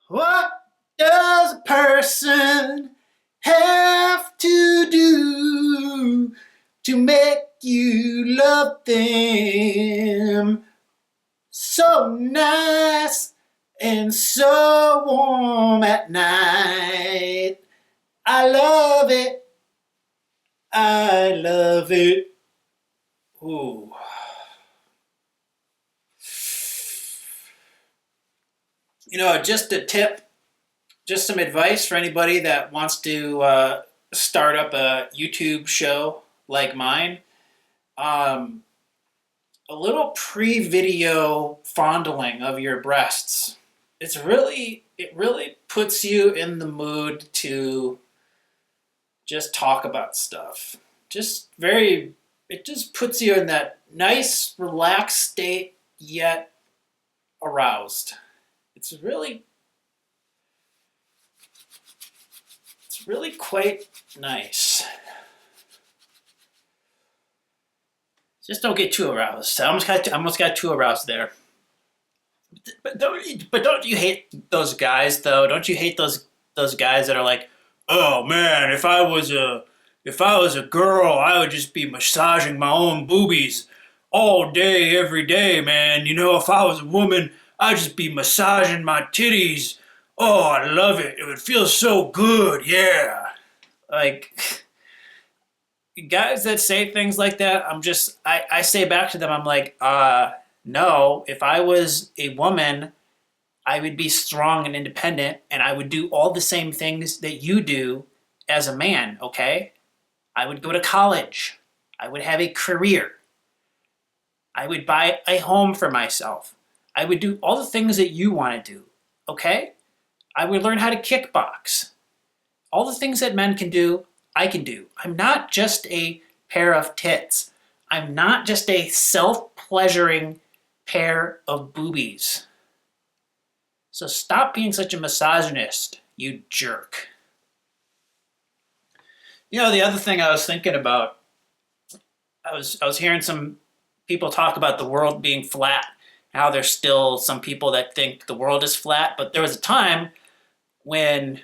What does a person have to do to make you love them so nice and so warm at night? I love it. I love it. Ooh. Just a tip, just some advice for anybody that wants to start up a YouTube show like mine. Um, a little pre-video fondling of your breasts. It really puts you in the mood to just talk about stuff. It just puts you in that nice, relaxed state, yet aroused. It's really, it's really quite nice. Just don't get too aroused. I almost got too aroused there. But don't you hate those guys though? Don't you hate those guys that are like, oh man, if I was a girl, I would just be massaging my own boobies all day, every day, man. If I was a woman, I'd just be massaging my titties. Oh, I love it. It would feel so good, yeah. Like guys that say things like that, I say back to them, I'm like, no, if I was a woman, I would be strong and independent and I would do all the same things that you do as a man, okay? I would go to college. I would have a career. I would buy a home for myself. I would do all the things that you want to do, okay? I would learn how to kickbox. All the things that men can do, I can do. I'm not just a pair of tits. I'm not just a self-pleasuring pair of boobies. So stop being such a misogynist, you jerk. The other thing I was thinking about, I was hearing some people talk about the world being flat, how there's still some people that think the world is flat, but there was a time when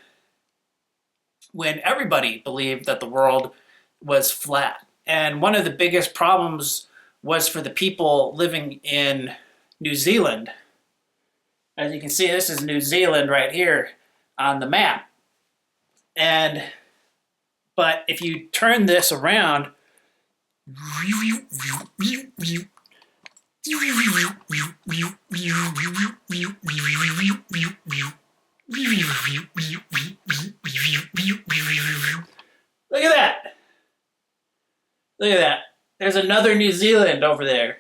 everybody believed that the world was flat. And one of the biggest problems was for the people living in New Zealand. As you can see, this is New Zealand right here on the map. But if you turn this around, look at that. Look at that. There's another New Zealand over there.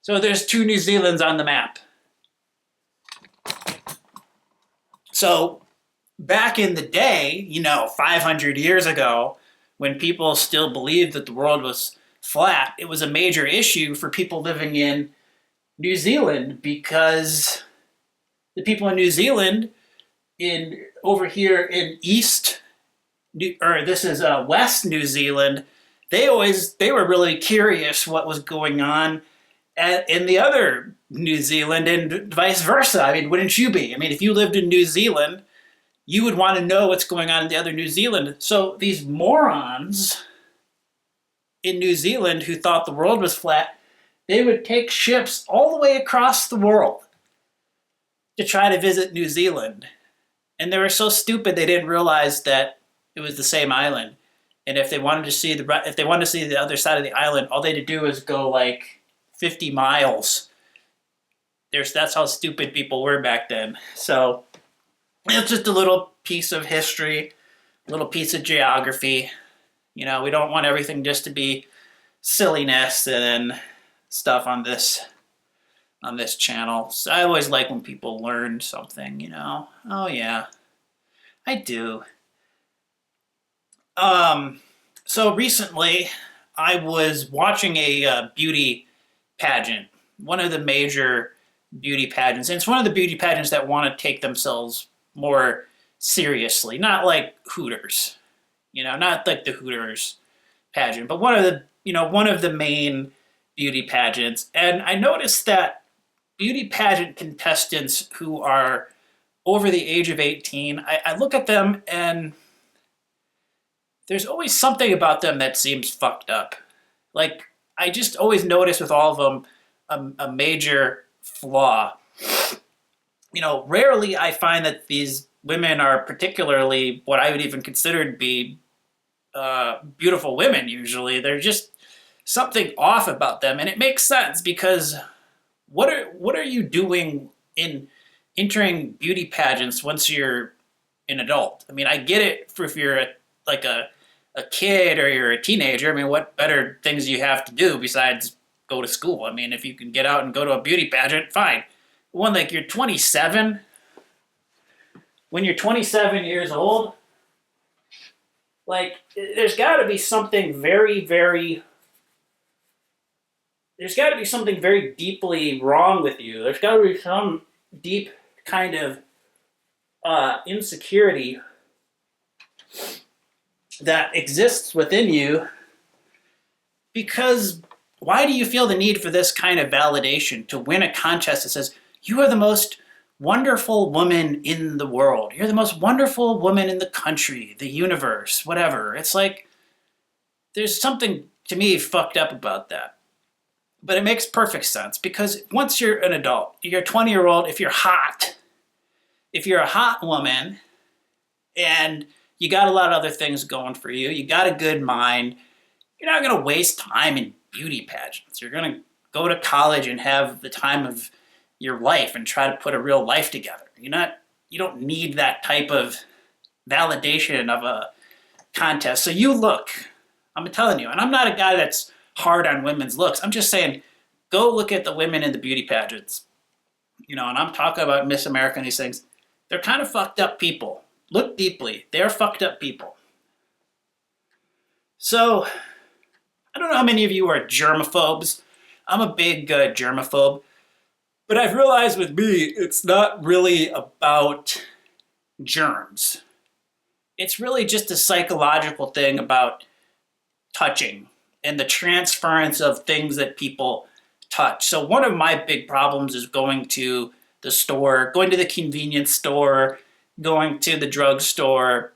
So there's two New Zealands on the map. So back in the day, 500 years ago, when people still believed that the world was flat, it was a major issue for people living in New Zealand because the people in New Zealand over here in this is West New Zealand, they were really curious what was going on in the other New Zealand and vice versa. I mean, wouldn't you be? I mean, if you lived in New Zealand, you would want to know what's going on in the other New Zealand. So these morons in New Zealand who thought the world was flat, they would take ships all the way across the world to try to visit New Zealand. And they were so stupid they didn't realize that it was the same island. And if they wanted to see the other side of the island, all they had to do is go like 50 miles. That's how stupid people were back then. So it's just a little piece of history, a little piece of geography. We don't want everything just to be silliness and stuff on this channel. So I always like when people learn something, Oh yeah, I do. So recently I was watching a beauty pageant, one of the major beauty pageants. And it's one of the beauty pageants that want to take themselves more seriously, not like Hooters, not like the Hooters pageant, but one of the main beauty pageants. And I noticed that beauty pageant contestants who are over the age of 18, I look at them and there's always something about them that seems fucked up. Like, I just always notice with all of them a major flaw. Rarely I find that these women are particularly what I would even consider to be beautiful women usually. They're just something off about them. And it makes sense because what are you doing in entering beauty pageants once you're an adult? I mean, I get it for if you're a kid or you're a teenager. I mean, what better things do you have to do besides go to school? I mean, if you can get out and go to a beauty pageant, fine. When like you're 27, when you're 27 years old, like there's got to be something very deeply wrong with you. There's got to be some deep kind of insecurity that exists within you, because why do you feel the need for this kind of validation to win a contest that says you are the most wonderful woman in the world, you're the most wonderful woman in the country, the universe, whatever? It's like there's something to me fucked up about that. But it makes perfect sense because once you're an adult, you're a 20-year-old, if you're a hot woman and you got a lot of other things going for you, you got a good mind, you're not going to waste time in beauty pageants. You're going to go to college and have the time of your life and try to put a real life together. You don't need that type of validation of a contest. So I'm telling you, and I'm not a guy that's hard on women's looks. I'm just saying, go look at the women in the beauty pageants. And I'm talking about Miss America and these things. They're kind of fucked up people. Look deeply. They're fucked up people. So, I don't know how many of you are germaphobes. I'm a big germaphobe. But I've realized with me, it's not really about germs. It's really just a psychological thing about touching and the transference of things that people touch. So one of my big problems is going to the store, going to the convenience store, going to the drugstore.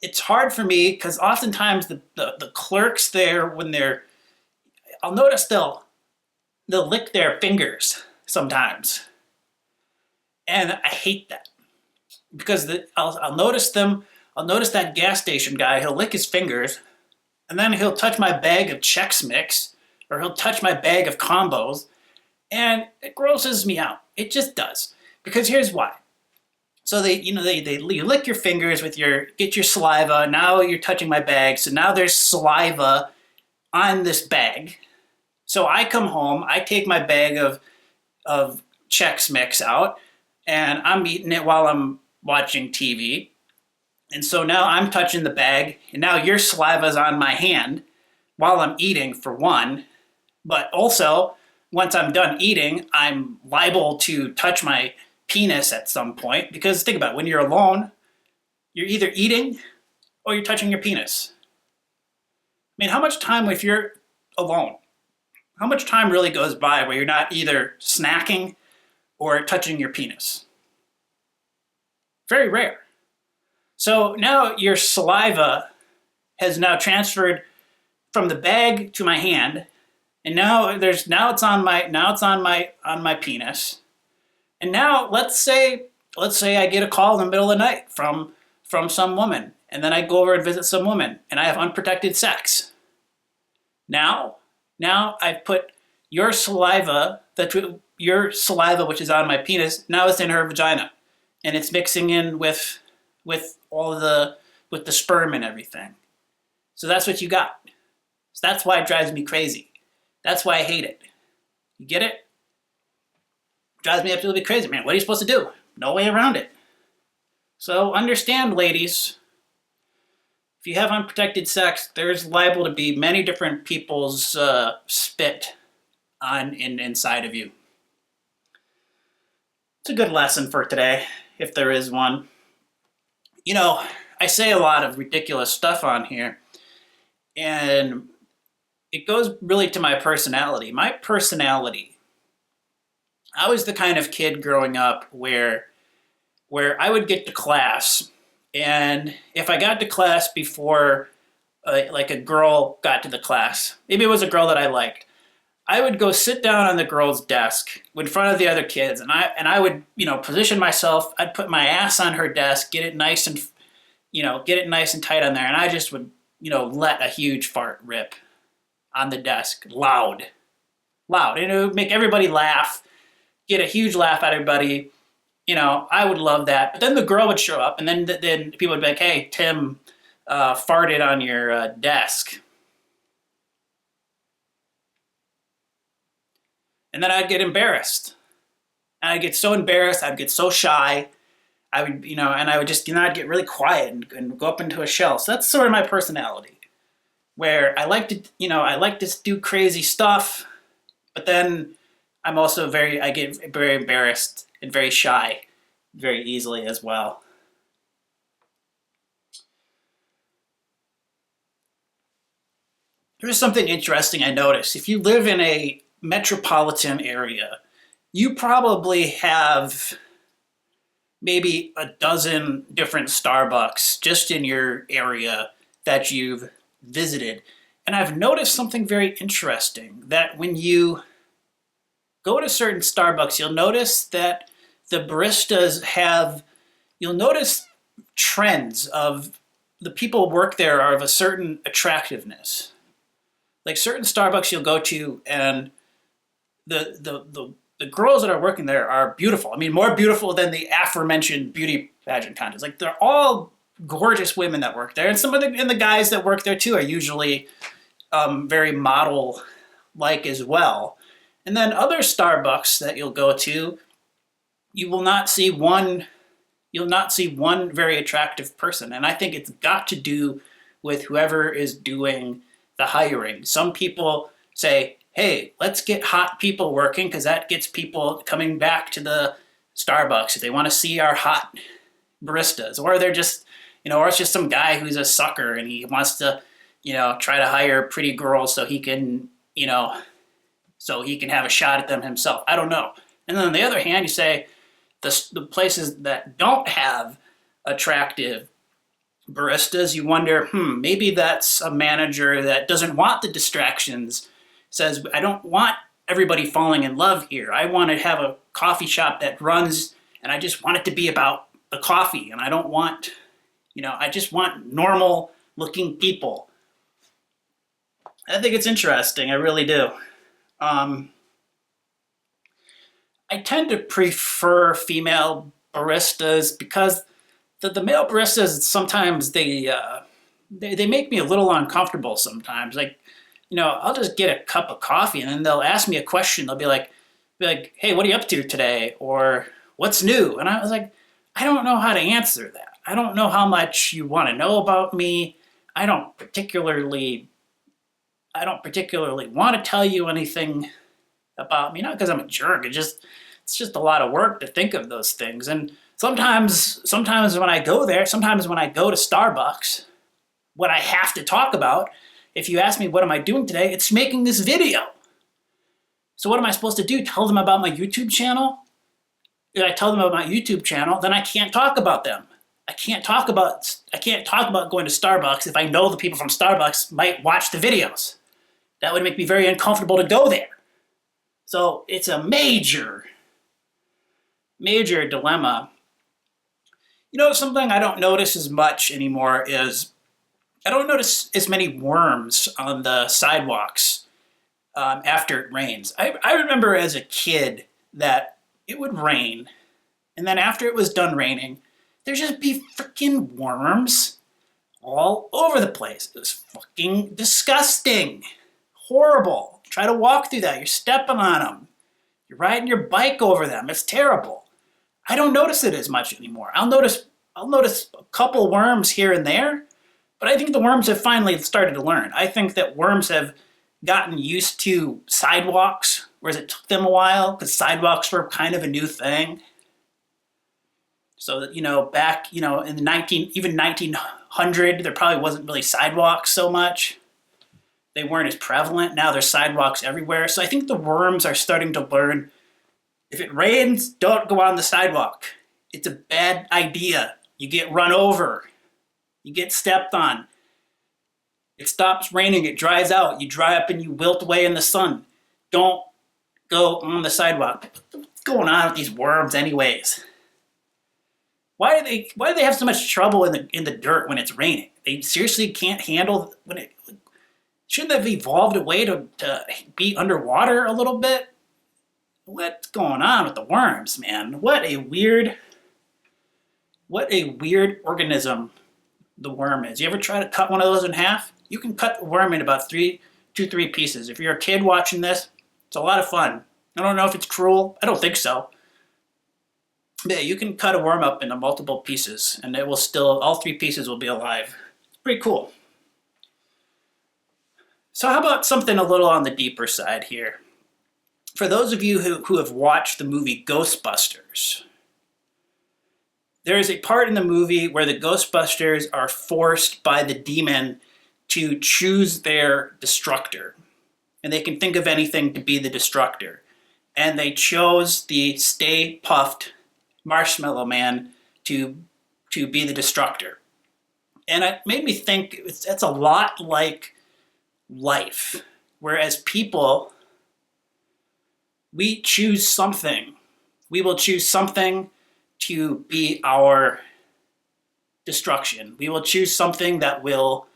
It's hard for me because oftentimes the clerks there, I'll notice they'll lick their fingers sometimes. And I hate that because I'll notice that gas station guy, he'll lick his fingers and then he'll touch my bag of Chex Mix or he'll touch my bag of combos, and it grosses me out. It just does. Because here's why. So you lick your fingers get your saliva. Now you're touching my bag. So now there's saliva on this bag. So I come home, I take my bag of Chex Mix out, and I'm eating it while I'm watching TV. And so now I'm touching the bag, and now your saliva's on my hand while I'm eating, for one. But also, once I'm done eating, I'm liable to touch my penis at some point. Because think about it, when you're alone, you're either eating or you're touching your penis. I mean, how much time, if you're alone, how much time really goes by where you're not either snacking or touching your penis? Very rare. So now your saliva has now transferred from the bag to my hand, and now it's on my penis. And now let's say I get a call in the middle of the night from some woman, and then I go over and visit some woman, and I have unprotected sex. Now I've put your saliva, which is on my penis, now it's in her vagina, and it's mixing in with the sperm and everything. So that's what you got. So that's why it drives me crazy. That's why I hate it. You get it? It drives me absolutely crazy, man. What are you supposed to do? No way around it. So understand, ladies, if you have unprotected sex, there's liable to be many different people's spit inside of you. It's a good lesson for today, if there is one. I say a lot of ridiculous stuff on here, and it goes really to my personality. My personality, I was the kind of kid growing up where I would get to class, and if I got to class before like a girl got to the class, maybe it was a girl that I liked, I would go sit down on the girl's desk in front of the other kids, and I would position myself. I'd put my ass on her desk, get it nice and tight on there, and I just would let a huge fart rip on the desk, loud, and it would make everybody laugh, get a huge laugh out of everybody. I would love that. But then the girl would show up, and then people would be like, "Hey, Tim farted on your desk," and then I'd get embarrassed. And I'd get so embarrassed. I'd get so shy. I would, and I would just, I'd get really quiet and go up into a shell. So that's sort of my personality, where I like to do crazy stuff, but then I get very embarrassed and very shy very easily as well. Here's something interesting I noticed. If you live in a metropolitan area, you probably have maybe a dozen different Starbucks just in your area that you've visited. And I've noticed something very interesting, that when you go to certain Starbucks, you'll notice that the baristas you'll notice trends of the people who work there are of a certain attractiveness. Like certain Starbucks you'll go to, and the girls that are working there are beautiful. I mean, more beautiful than the aforementioned beauty pageant contest. Like they're all gorgeous women that work there, and the guys that work there too are usually very model like as well. And then other Starbucks that you'll go to, you will not see one. You'll not see one very attractive person, and I think it's got to do with whoever is doing the hiring. Some people say, "Hey, let's get hot people working because that gets people coming back to the Starbucks if they want to see our hot baristas," or they're just, or it's just some guy who's a sucker and he wants to, try to hire pretty girls so he can, have a shot at them himself. I don't know. And then on the other hand, you say the places that don't have attractive baristas, you wonder, maybe that's a manager that doesn't want the distractions, says, "I don't want everybody falling in love here. I want to have a coffee shop that runs, and I just want it to be about the coffee, and I don't want, I just want normal looking people." I think it's interesting. I really do. I tend to prefer female baristas because the male baristas sometimes they make me a little uncomfortable sometimes. Like, I'll just get a cup of coffee and then they'll ask me a question. They'll be like, "Hey, what are you up to today?" Or "What's new?" And I was like, I don't know how to answer that. I don't know how much you want to know about me. I don't particularly want to tell you anything about me. Not because I'm a jerk. It's just a lot of work to think of those things. And sometimes when I go there, sometimes when I go to Starbucks, what I have to talk about, if you ask me what am I doing today, it's making this video. So what am I supposed to do? Tell them about my YouTube channel? If I tell them about my YouTube channel, then I can't talk about them. I can't talk about going to Starbucks if I know the people from Starbucks might watch the videos. That would make me very uncomfortable to go there. So it's a major dilemma. Something I don't notice as much anymore is I don't notice as many worms on the sidewalks after it rains. I remember as a kid that it would rain, and then after it was done raining, there'd just be freaking worms all over the place. It was fucking disgusting. Horrible. Try to walk through that. You're stepping on them. You're riding your bike over them. It's terrible. I don't notice it as much anymore. I'll notice a couple worms here and there, but I think the worms have finally started to learn. I think that worms have gotten used to sidewalks, whereas it took them a while because sidewalks were kind of a new thing. So that, back, in the 1900, there probably wasn't really sidewalks so much. They weren't as prevalent. Now there's sidewalks everywhere. So I think the worms are starting to learn If it rains, don't go on the sidewalk. It's a bad idea. You get run over, you get stepped on. It stops raining, it dries out, you dry up and you wilt away in the sun. Don't go on the sidewalk. What's going on with these worms, anyways? Why do they have so much trouble in the dirt when it's raining? They seriously can't handle when it. Shouldn't they have evolved a way to be underwater a little bit? What's going on with the worms, man? What a weird organism the worm is. You ever try to cut one of those in half? You can cut the worm in about three pieces. If you're a kid watching this, it's a lot of fun. I don't know if it's cruel. I don't think so. Yeah, you can cut a worm up into multiple pieces, and it will still, all three pieces will be alive. It's pretty cool. So how about something a little on the deeper side here? For those of you who have watched the movie Ghostbusters, there is a part in the movie where the Ghostbusters are forced by the demon to choose their destructor. And they can think of anything to be the destructor. And they chose the Stay Puffed Marshmallow Man to be the destructor. And it made me think that's a lot like life. Whereas people, we choose something. We will choose something to be our destruction. We will choose something that will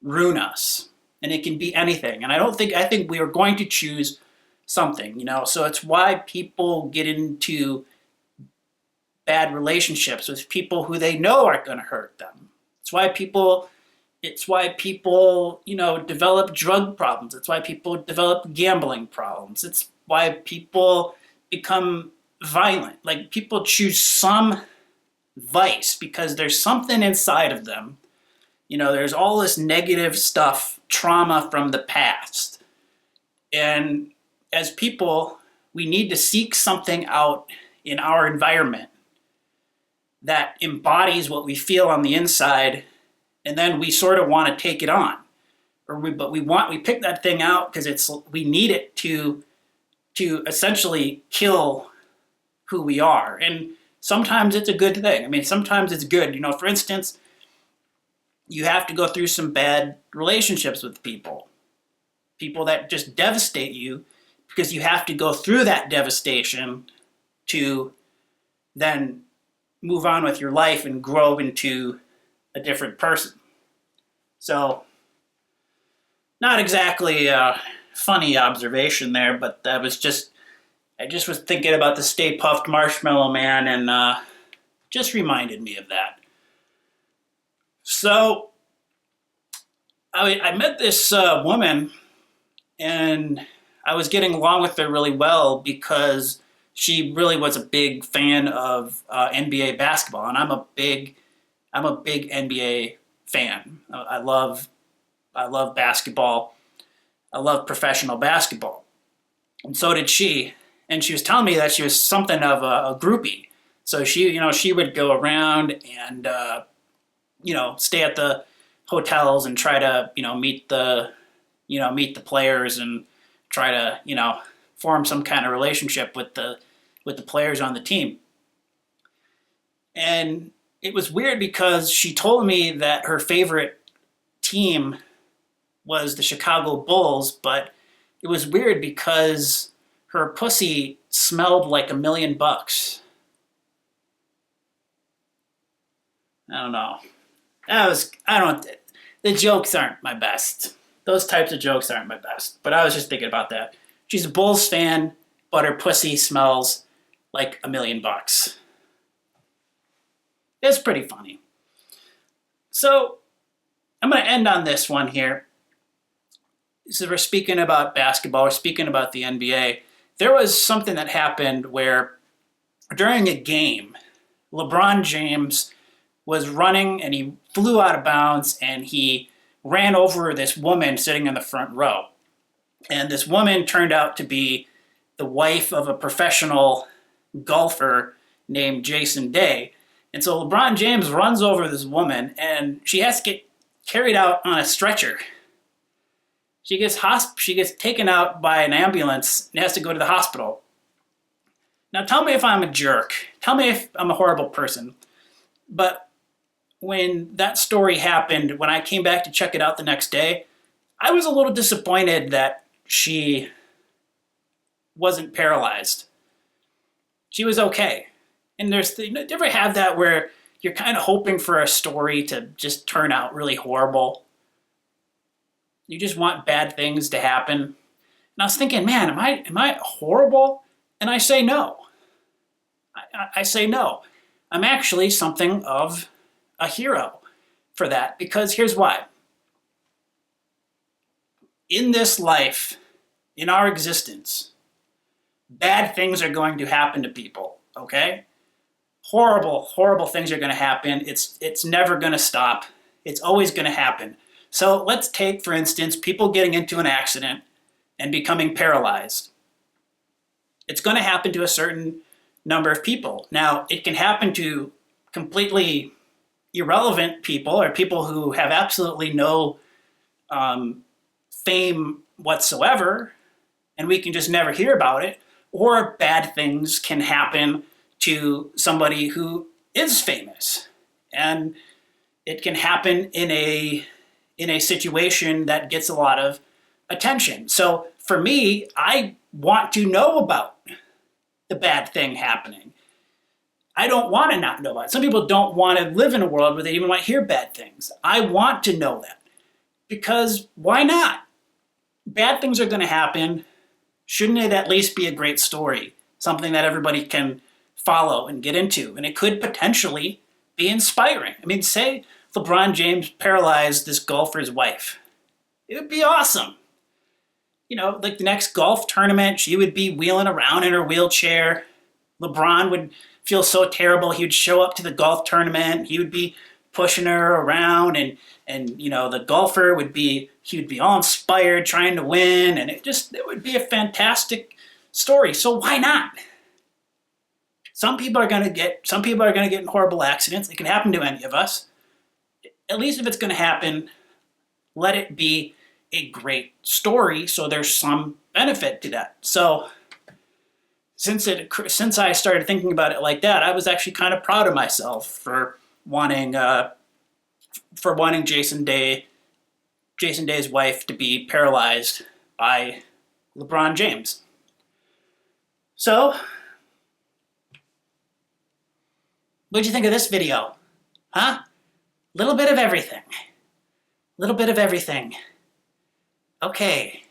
ruin us. And it can be anything. And I think we are going to choose something, So it's why people get into bad relationships with people who they know are going to hurt them. It's why people develop drug problems. It's why people develop gambling problems. It's why people become violent. Like, people choose some vice because there's something inside of them. There's all this negative stuff, trauma from the past. And as people, we need to seek something out in our environment that embodies what we feel on the inside, and then we sort of want to take it on. We pick that thing out because we need it to essentially kill who we are. And sometimes it's a good thing. I mean, sometimes it's good. For instance, you have to go through some bad relationships with people that just devastate you, because you have to go through that devastation to then move on with your life and grow into a different person. So, not exactly a funny observation there, but I just was thinking about the Stay Puffed Marshmallow Man, and just reminded me of that. So, I met this woman, and I was getting along with her really well because she really was a big fan of NBA basketball, and I'm a big NBA fan. I love basketball. I love professional basketball, and so did she. And she was telling me that she was something of a groupie. So she would go around and stay at the hotels and try to meet the players and try to form some kind of relationship with the players on the team. And it was weird because she told me that her favorite team was the Chicago Bulls, but it was weird because her pussy smelled like $1,000,000. I don't know. The jokes aren't my best. Those types of jokes aren't my best. But I was just thinking about that. She's a Bulls fan, but her pussy smells like $1,000,000. It's pretty funny. So I'm going to end on this one here. So we're speaking about basketball. We're speaking about the NBA. There was something that happened where during a game, LeBron James was running and he flew out of bounds and he ran over this woman sitting in the front row. And this woman turned out to be the wife of a professional golfer named Jason Day. And so LeBron James runs over this woman and she has to get carried out on a stretcher. She gets taken out by an ambulance and has to go to the hospital. Now tell me if I'm a jerk. Tell me if I'm a horrible person. But when that story happened, when I came back to check it out the next day, I was a little disappointed that she wasn't paralyzed. She was okay. And you ever have that where you're kind of hoping for a story to just turn out really horrible? You just want bad things to happen. And I was thinking, man, am I horrible? And I say no. I say no. I'm actually something of a hero for that because here's why. In this life, in our existence, bad things are going to happen to people, okay? Horrible, horrible things are going to happen. It's never going to stop. It's always going to happen. So let's take, for instance, people getting into an accident and becoming paralyzed. It's going to happen to a certain number of people. Now, it can happen to completely irrelevant people or people who have absolutely no fame whatsoever, and we can just never hear about it. Or bad things can happen to somebody who is famous, and it can happen in a situation that gets a lot of attention. So for me, I want to know about the bad thing happening. I don't want to not know about it. Some people don't want to live in a world where they even want to hear bad things. I want to know that because why not? Bad things are going to happen. Shouldn't it at least be a great story? Something that everybody can follow and get into. And it could potentially be inspiring. I mean, say LeBron James paralyzed this golfer's wife. It would be awesome. You know, like the next golf tournament, she would be wheeling around in her wheelchair. LeBron would feel so terrible. He would show up to the golf tournament. He would be pushing her around, and you know, the golfer would be all inspired trying to win, and it would be a fantastic story. So why not? Some people are going to get in horrible accidents. It can happen to any of us. At least if it's going to happen, let it be a great story so there's some benefit to that. So since I started thinking about it like that, I was actually kind of proud of myself for wanting Jason Day's wife to be paralyzed by LeBron James. So, what'd you think of this video? Huh? Little bit of everything. Little bit of everything. Okay.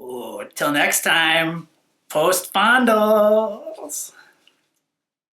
Ooh, till next time, post fondles.